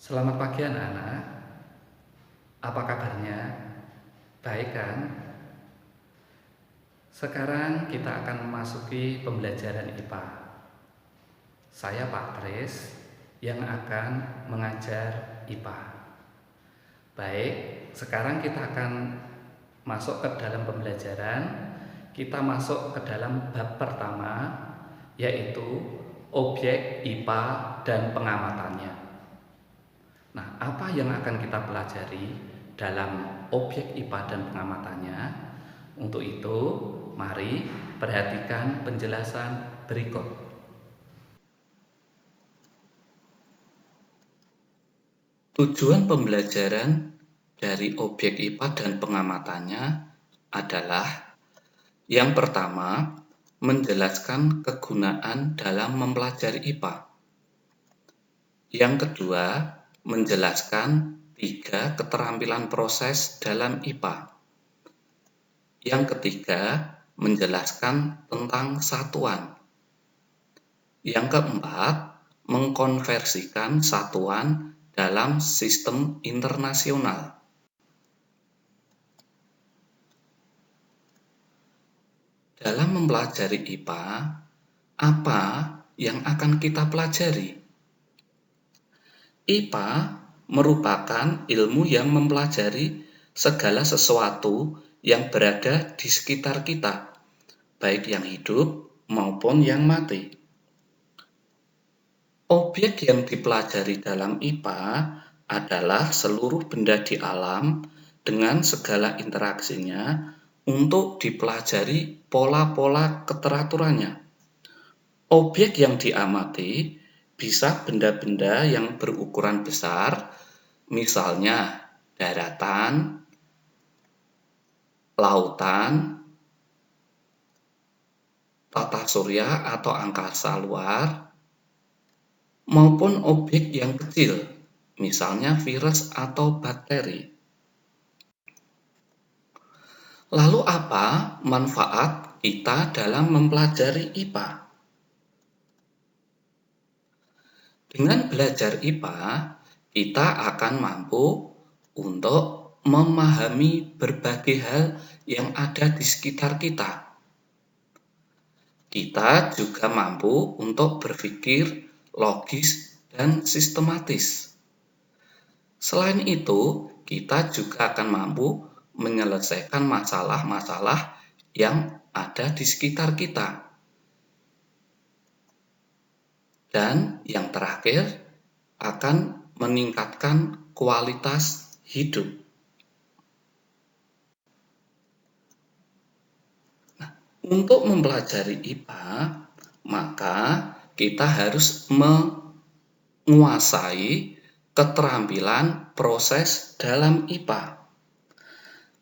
Selamat pagi anak-anak, apa kabarnya? Baik kan? Sekarang kita akan memasuki pembelajaran IPA. Saya Pak Tris yang akan mengajar IPA. Baik, sekarang kita akan masuk ke dalam pembelajaran. Kita masuk ke dalam bab pertama, yaitu objek IPA dan pengamatannya. Nah, apa yang akan kita pelajari dalam objek IPA dan pengamatannya? Untuk itu, mari perhatikan penjelasan berikut. Tujuan pembelajaran dari objek IPA dan pengamatannya adalah yang pertama, menjelaskan kegunaan dalam mempelajari IPA. Yang kedua, menjelaskan 3 keterampilan proses dalam IPA. Yang ketiga, menjelaskan tentang satuan. Yang keempat, mengkonversikan satuan dalam sistem internasional. Dalam mempelajari IPA, apa yang akan kita pelajari? IPA merupakan ilmu yang mempelajari segala sesuatu yang berada di sekitar kita, baik yang hidup maupun yang mati. Objek yang dipelajari dalam IPA adalah seluruh benda di alam dengan segala interaksinya untuk dipelajari pola-pola keteraturannya. Objek yang diamati bisa benda-benda yang berukuran besar, misalnya daratan, lautan, tata surya atau angkasa luar, maupun objek yang kecil, misalnya virus atau bakteri. Lalu apa manfaat kita dalam mempelajari IPA? Dengan belajar IPA, kita akan mampu untuk memahami berbagai hal yang ada di sekitar kita. Kita juga mampu untuk berpikir logis dan sistematis. Selain itu, kita juga akan mampu menyelesaikan masalah-masalah yang ada di sekitar kita. Dan yang terakhir, akan meningkatkan kualitas hidup. Nah, untuk mempelajari IPA, maka kita harus menguasai keterampilan proses dalam IPA.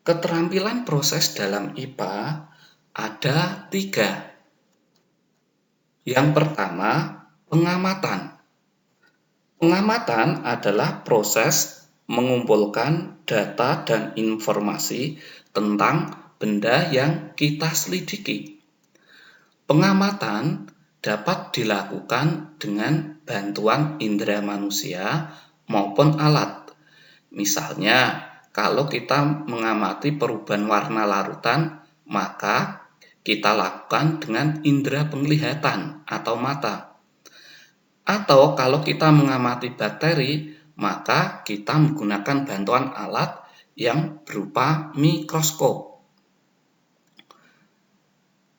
Keterampilan proses dalam IPA ada 3. Yang pertama, pengamatan. Pengamatan adalah proses mengumpulkan data dan informasi tentang benda yang kita selidiki. Pengamatan dapat dilakukan dengan bantuan indera manusia maupun alat. Misalnya, kalau kita mengamati perubahan warna larutan, maka kita lakukan dengan indera penglihatan atau mata. Atau kalau kita mengamati bakteri, maka kita menggunakan bantuan alat yang berupa mikroskop.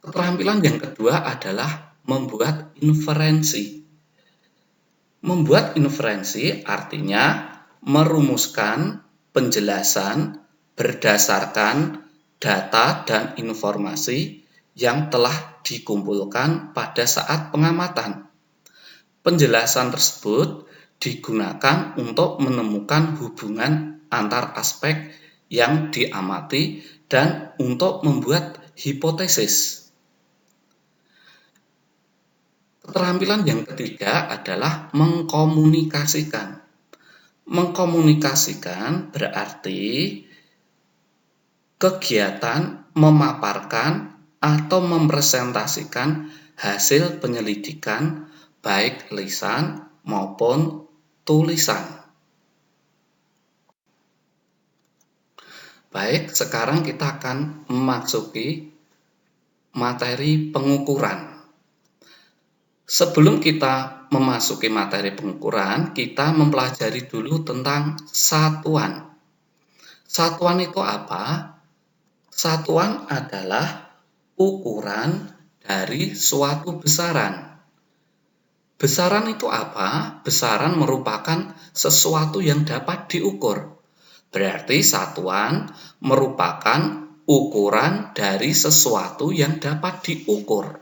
Keterampilan yang kedua adalah membuat inferensi. Membuat inferensi artinya merumuskan penjelasan berdasarkan data dan informasi yang telah dikumpulkan pada saat pengamatan. Penjelasan tersebut digunakan untuk menemukan hubungan antar aspek yang diamati dan untuk membuat hipotesis. Keterampilan yang ketiga adalah mengkomunikasikan. Mengkomunikasikan berarti kegiatan memaparkan atau mempresentasikan hasil penyelidikan baik lisan maupun tulisan. Baik, sekarang kita akan memasuki materi pengukuran. Sebelum kita memasuki materi pengukuran, kita mempelajari dulu tentang satuan. Satuan itu apa? Satuan adalah ukuran dari suatu besaran. Besaran itu apa? Besaran merupakan sesuatu yang dapat diukur. Berarti satuan merupakan ukuran dari sesuatu yang dapat diukur.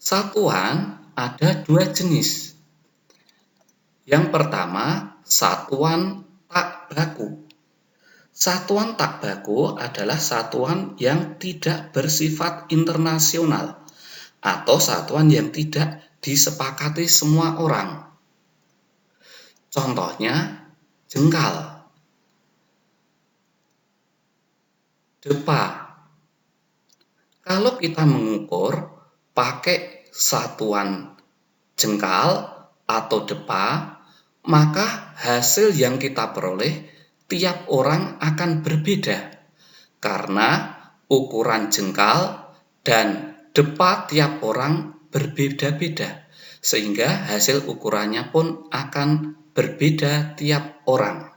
Satuan ada dua jenis. Yang pertama, satuan tak baku. Satuan tak baku adalah satuan yang tidak bersifat internasional atau satuan yang tidak disepakati semua orang. Contohnya, jengkal, depa. Kalau kita mengukur pakai satuan jengkal atau depa, maka hasil yang kita peroleh tiap orang akan berbeda karena ukuran jengkal dan depa tiap orang berbeda-beda, sehingga hasil ukurannya pun akan berbeda tiap orang.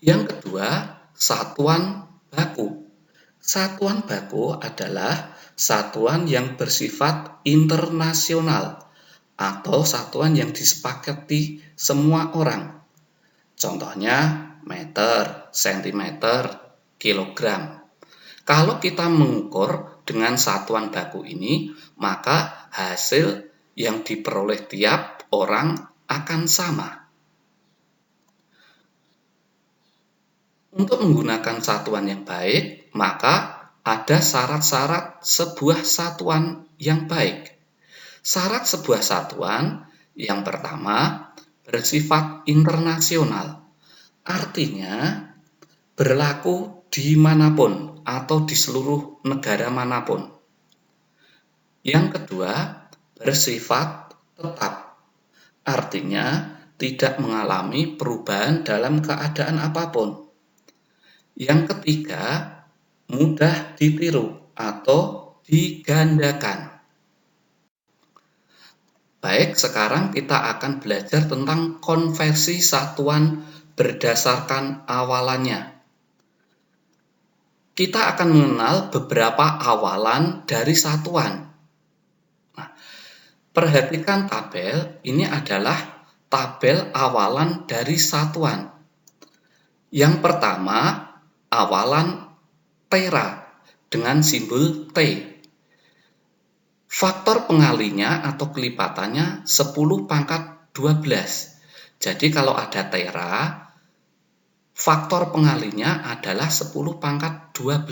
Yang kedua, satuan baku. Satuan baku adalah satuan yang bersifat internasional atau satuan yang disepakati semua orang. Contohnya meter, sentimeter, kilogram. Kalau kita mengukur dengan satuan baku ini, maka hasil yang diperoleh tiap orang akan sama. Untuk menggunakan satuan yang baik, maka ada syarat-syarat sebuah satuan yang baik. Syarat sebuah satuan yang pertama bersifat internasional. Artinya berlaku dimanapun atau di seluruh negara manapun. Yang kedua bersifat tetap. Artinya tidak mengalami perubahan dalam keadaan apapun. Yang ketiga, mudah ditiru atau digandakan. Baik, sekarang kita akan belajar tentang konversi satuan berdasarkan awalannya. Kita akan mengenal beberapa awalan dari satuan. Nah, perhatikan tabel, ini adalah tabel awalan dari satuan. Yang pertama, awalan tera dengan simbol T. Faktor pengalinya atau kelipatannya 10 pangkat 12. Jadi kalau ada tera, faktor pengalinya adalah 10 pangkat 12.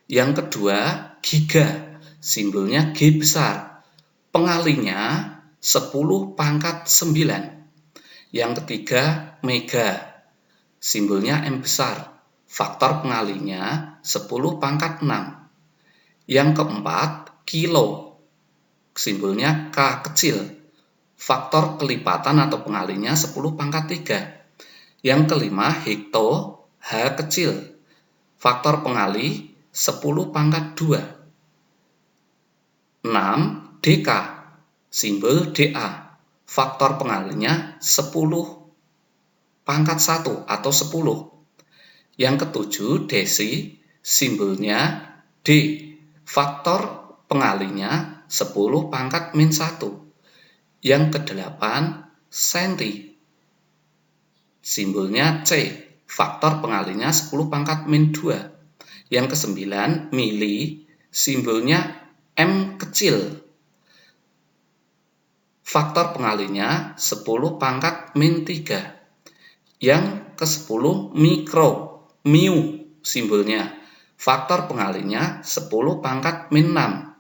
Yang kedua, giga. Simbolnya G besar. Pengalinya 10 pangkat 9. Yang ketiga, mega. Simbolnya M besar. Faktor pengalinya 10 pangkat 6. Yang keempat, kilo. Simbolnya K kecil. Faktor kelipatan atau pengalinya 10 pangkat 3. Yang kelima, hekto, H kecil. Faktor pengali 10 pangkat 2. 6, dk. Simbol DA. Faktor pengalinya 10 pangkat 1 atau 10. Yang ketujuh, desi, simbolnya D. Faktor pengalinya 10 pangkat min 1. Yang kedelapan, senti, simbolnya C. Faktor pengalinya 10 pangkat min 2. Yang kesembilan, mili, simbolnya M kecil. Faktor pengalinya 10 pangkat min 3. Yang ke-10, mikro. Mu, simbolnya. Faktor pengalinya 10 pangkat min 6.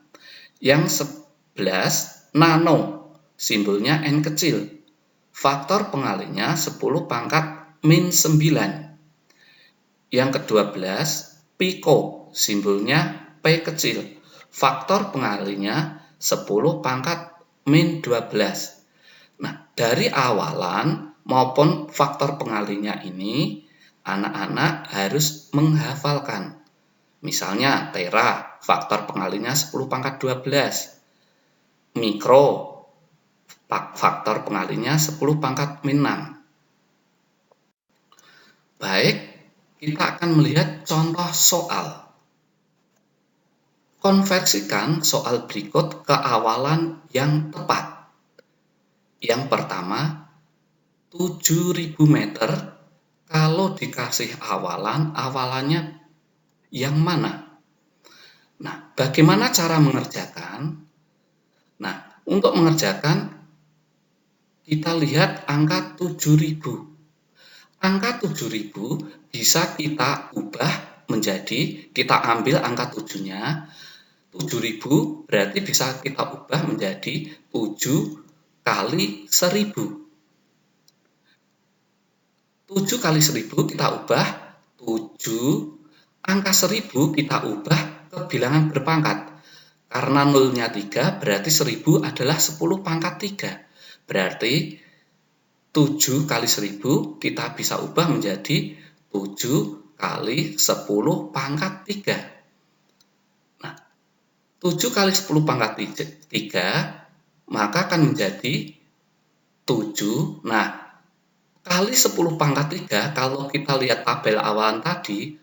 Yang 11, nano. Simbolnya N kecil. Faktor pengalinya 10 pangkat min 9. Yang ke-12, piko. Simbolnya P kecil. Faktor pengalinya 10 pangkat min 12. Nah, dari awalan maupun faktor pengalinya ini anak-anak harus menghafalkan. Misalnya tera, faktor pengalinya 10 pangkat 12. Mikro, faktor pengalinya 10 pangkat min 6. Baik, kita akan melihat contoh soal. Konversikan soal berikut ke awalan yang tepat. Yang pertama, 7.000 meter kalau dikasih awalannya yang mana? Nah, bagaimana cara mengerjakan? Nah, untuk mengerjakan, kita lihat angka 7.000. Angka 7.000 bisa kita ubah menjadi, kita ambil angka 7-nya, 7.000 berarti bisa kita ubah menjadi 7 kali 1.000. 7 kali 1.000 kita ubah 7, angka 1.000 kita ubah ke bilangan berpangkat. Karena nolnya 3 berarti 1.000 adalah 10 pangkat 3. Berarti 7 kali 1.000 kita bisa ubah menjadi 7 kali 10 pangkat 3. Nah, 7 kali 10 pangkat 3 maka akan menjadi 7. Nah, kali 10 pangkat 3, kalau kita lihat tabel awalan tadi,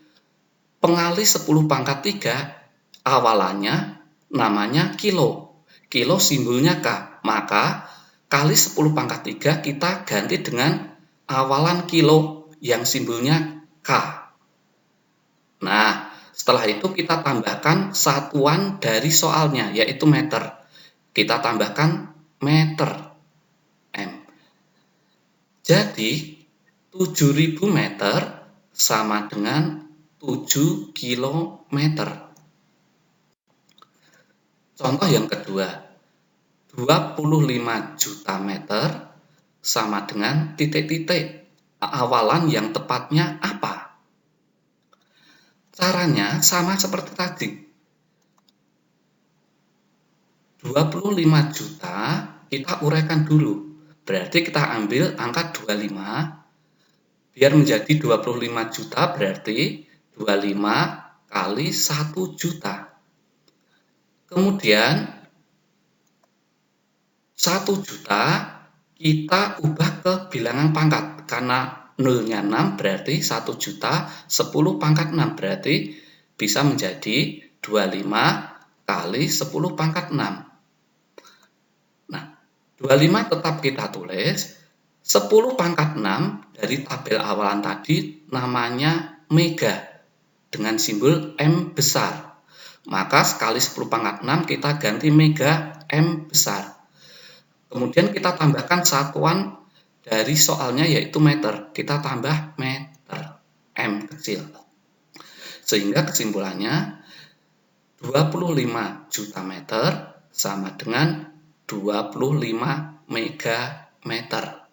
pengali 10 pangkat 3 awalannya namanya kilo. Kilo simbolnya K. Maka kali 10 pangkat 3 kita ganti dengan awalan kilo yang simbolnya K. Nah, setelah itu kita tambahkan satuan dari soalnya, yaitu meter. Kita tambahkan meter. M. Jadi, 7.000 meter sama dengan 7 kilometer. Contoh yang kedua. 25 juta meter sama dengan titik-titik. Awalan yang tepatnya apa? Caranya sama seperti tadi. 25 juta kita uraikan dulu. Berarti kita ambil angka 25. Biar menjadi 25 juta berarti 25 kali 1 juta. Kemudian 1 juta kita ubah ke bilangan pangkat. Karena nolnya 6 berarti 1 juta 10 pangkat 6. Berarti bisa menjadi 25 kali 10 pangkat 6. Nah, 25 tetap kita tulis. 10 pangkat 6 dari tabel awalan tadi namanya mega. Dengan simbol M besar. Maka sekali 10 pangkat 6 kita ganti mega M besar. Kemudian kita tambahkan satuan dari soalnya yaitu meter. Kita tambah meter, M kecil. Sehingga kesimpulannya 25 juta meter sama dengan 25 megameter.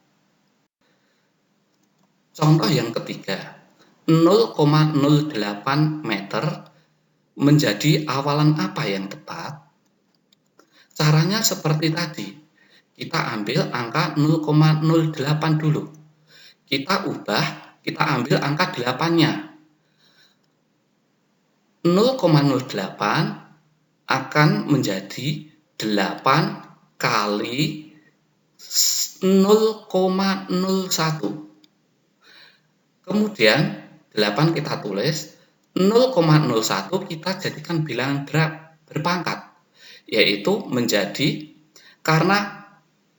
Contoh yang ketiga, 0,08 meter menjadi awalan apa yang tepat? Caranya seperti tadi. Kita ambil angka 0,08 dulu. Kita ubah, kita ambil angka 8-nya. 0,08 akan menjadi 8 kali 0,01. Kemudian 8 kita tulis, 0,01 kita jadikan bilangan berpangkat, yaitu menjadi, karena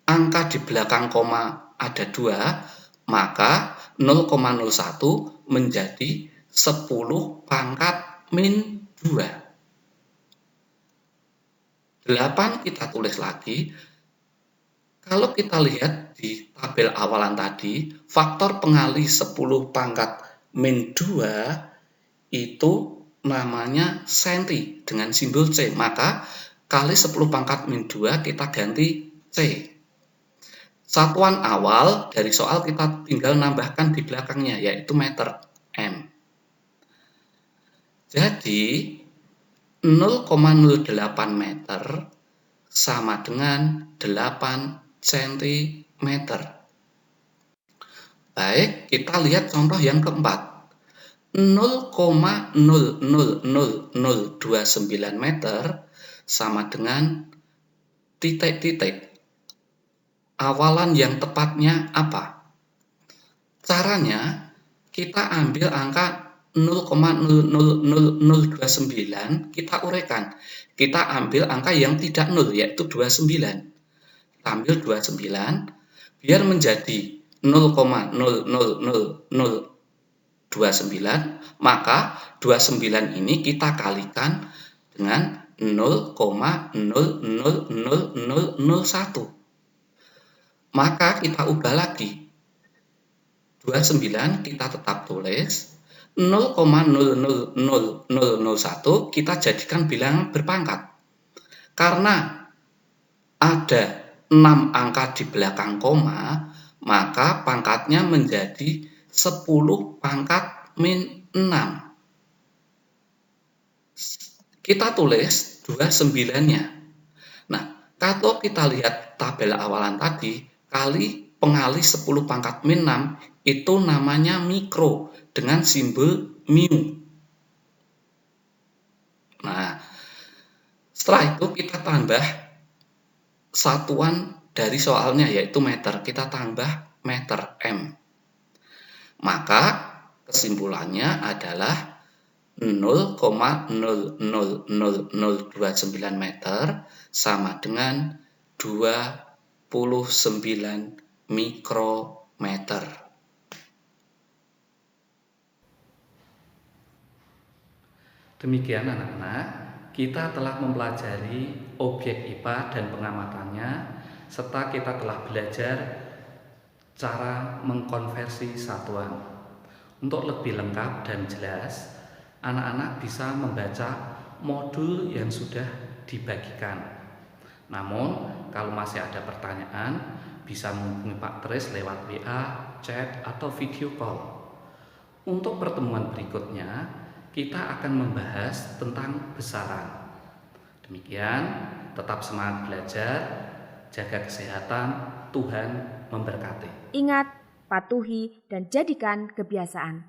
angka di belakang koma ada 2, maka 0,01 menjadi 10 pangkat min 2. 8 kita tulis lagi. Kalau kita lihat di tabel awalan tadi, faktor pengali 10 pangkat min 2 itu namanya senti dengan simbol C. Maka kali 10 pangkat min 2 kita ganti C. Satuan awal dari soal kita tinggal nambahkan di belakangnya, yaitu meter, M. Jadi 0,08 meter sama dengan 8 cm. Baik, kita lihat contoh yang keempat. 0,000029 meter sama dengan titik-titik. Awalan yang tepatnya apa? Caranya, kita ambil angka 0,00029, kita uraikan. Kita ambil angka yang tidak 0, yaitu 29. Kita ambil 29, biar menjadi 0,00029, maka 29 ini kita kalikan dengan 0,000001. Maka kita ubah lagi. 29 kita tetap tulis, 0,00001 kita jadikan bilangan berpangkat. Karena ada 6 angka di belakang koma, maka pangkatnya menjadi 10 pangkat min 6. Kita tulis 29-nya. Nah, kalau kita lihat tabel awalan tadi, kali pengali 10 pangkat min 6, itu namanya mikro dengan simbol mu. Nah, setelah itu kita tambah satuan dari soalnya, yaitu meter. Kita tambah meter M. Maka kesimpulannya adalah 0,00029 meter sama dengan 29 mikrometer. Demikian anak-anak, kita telah mempelajari objek IPA dan pengamatannya, serta kita telah belajar cara mengkonversi satuan. Untuk lebih lengkap dan jelas, anak-anak bisa membaca modul yang sudah dibagikan. Namun, kalau masih ada pertanyaan, bisa menghubungi Pak Tris lewat WA, chat, atau video call. Untuk pertemuan berikutnya, kita akan membahas tentang besaran. Demikian, tetap semangat belajar, jaga kesehatan, Tuhan memberkati. Ingat, patuhi, dan jadikan kebiasaan.